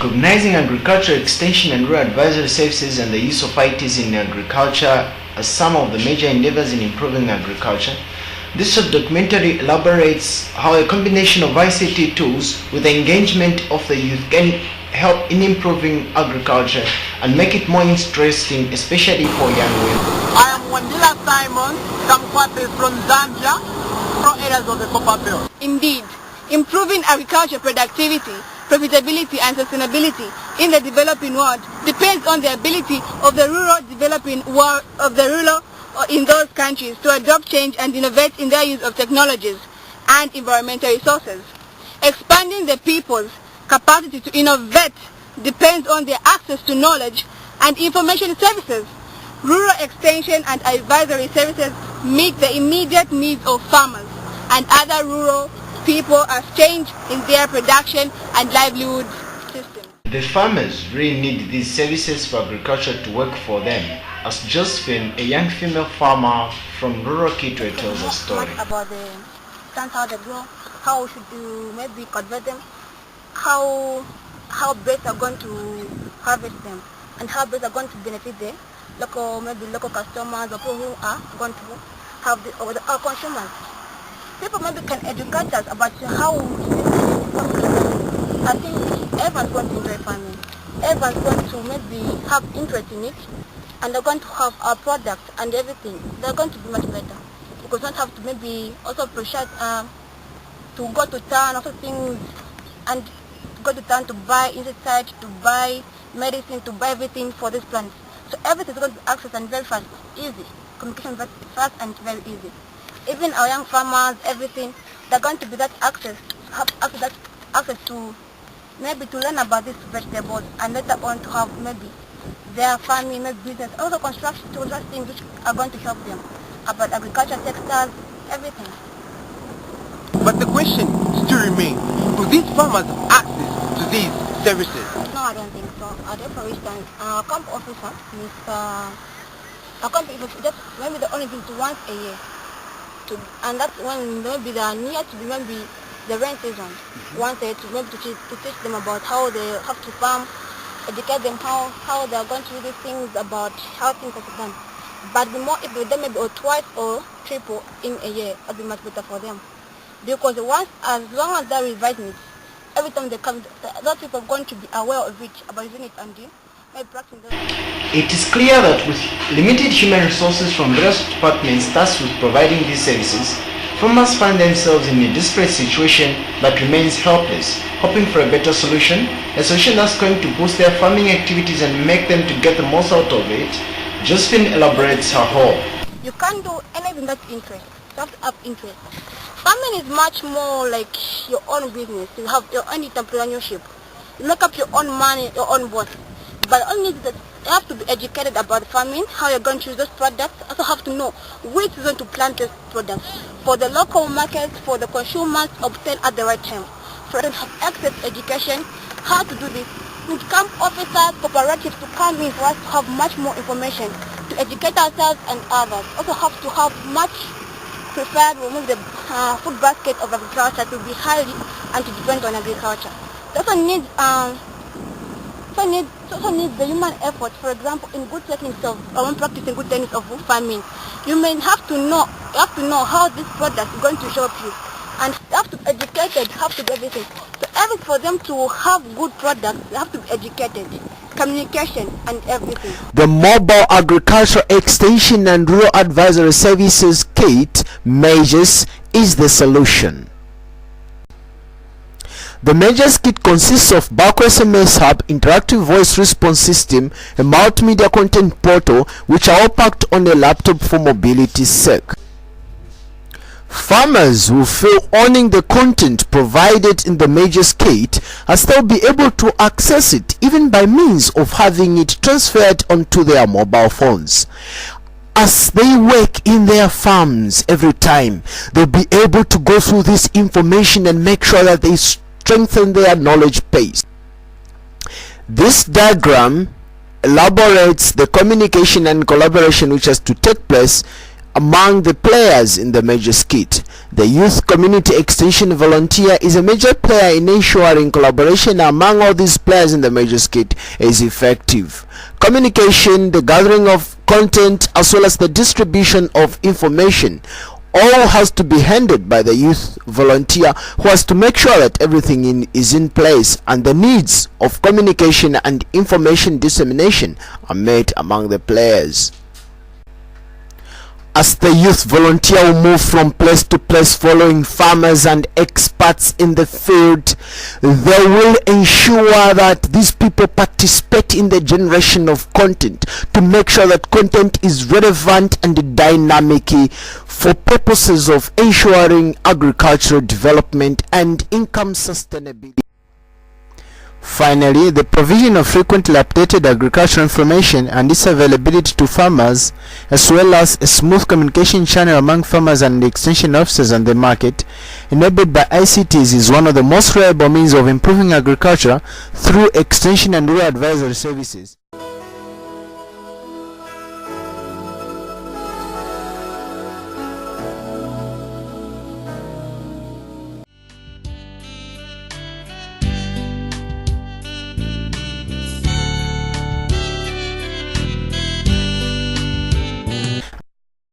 Recognizing agricultural extension and rural advisory services and the use of ITs in agriculture as some of the major endeavors in improving agriculture, this short documentary elaborates how a combination of ICT tools with the engagement of the youth can help in improving agriculture and make it more interesting, especially for young women. I am Wandila Simon, Kamkwate from Zambia, from areas of the Copper Belt. Indeed, improving agriculture productivity, profitability and sustainability in the developing world depends on the ability of the rural developing world in those countries to adopt change and innovate in their use of technologies and environmental resources. Expanding the people's capacity to innovate depends on their access to knowledge and information services. Rural extension and advisory services meet the immediate needs of farmers and other rural people as change in their production and livelihood system. The farmers really need these services for agriculture to work for them. As Josephine, a young female farmer from rural Kitwe, tells a story. About the plants, how they grow, how should you maybe cultivate them, how best are going to harvest them, and how best are going to benefit the local customers or people who are going to have our consumers. People maybe can educate us about how I think everyone's going to enjoy farming. Everyone's going to maybe have interest in it, and they're going to have our product and everything. They're going to be much better because they don't have to maybe also appreciate to go to town, also things, and go to town to buy insecticide, to buy medicine, to buy everything for this plant. So everything is going to be accessed and very fast, easy. Communication very fast and very easy. Even our young farmers, everything, they're going to be that access to maybe to learn about these vegetables and later on to have maybe their farming, maybe business, also construction, to those things which are going to help them about agriculture, textiles, everything. But the question still remains, do these farmers have access to these services? No, I don't think so. For instance, our camp officer is just maybe the only visit once a year. And that's when maybe they are near to maybe the rain season. Once a year to teach them about how they have to farm, educate them how they are going to do these things, about how things are done. But the more if they do maybe or twice or triple in a year, it'll be much better for them. Because as long as they're revising it, every time they come, those people are going to be aware of it, about using it and maybe practicing them. It is clear that with limited human resources from various departments tasked with providing these services, farmers find themselves in a desperate situation but remains helpless, hoping for a better solution, a solution that's going to boost their farming activities and make them to get the most out of it. Josephine elaborates her hope. You can't do anything that's interest. You have to have interest. Farming is much more like your own business. You have your own entrepreneurship. You make up your own money, your own boss. But only that you have to be educated about farming, how you're going to use those products. You also have to know which season to plant those products for the local markets, for the consumers, obtain at the right time. For them to have access to education, how to do this. With camp officers, cooperatives to come in for us to have much more information, to educate ourselves and others. Also have to have much preferred remove the food basket of agriculture to be highly and to depend on agriculture. It also needs the human effort. For example, in good techniques of practicing good techniques of farming, you may have to know how this product is going to help you, and you have to be educated, have to do everything. So everything for them to have good products, they have to be educated. Communication and everything. The Mobile Agricultural Extension and Rural Advisory Services kit measures is the solution. The measures kit consists of Bako SMS Hub, interactive voice response system, a multimedia content portal, which are all packed on a laptop for mobility sake. Farmers who feel owning the content provided in the measures kit will still be able to access it even by means of having it transferred onto their mobile phones. As they work in their farms every time, they'll be able to go through this information and make sure that they strengthen their knowledge base. This diagram elaborates the communication and collaboration which has to take place among the players in the major skit. The Youth Community Extension Volunteer is a major player in ensuring collaboration among all these players in the major skit is effective. Communication, the gathering of content, as well as the distribution of information, all has to be handled by the youth volunteer, who has to make sure that everything is in place and the needs of communication and information dissemination are met among the players. As the youth volunteer will move from place to place following farmers and experts in the field, they will ensure that these people participate in the generation of content to make sure that content is relevant and dynamic for purposes of ensuring agricultural development and income sustainability. Finally, the provision of frequently updated agricultural information and its availability to farmers, as well as a smooth communication channel among farmers and the extension officers and the market, enabled by ICTs, is one of the most reliable means of improving agriculture through extension and rural advisory services.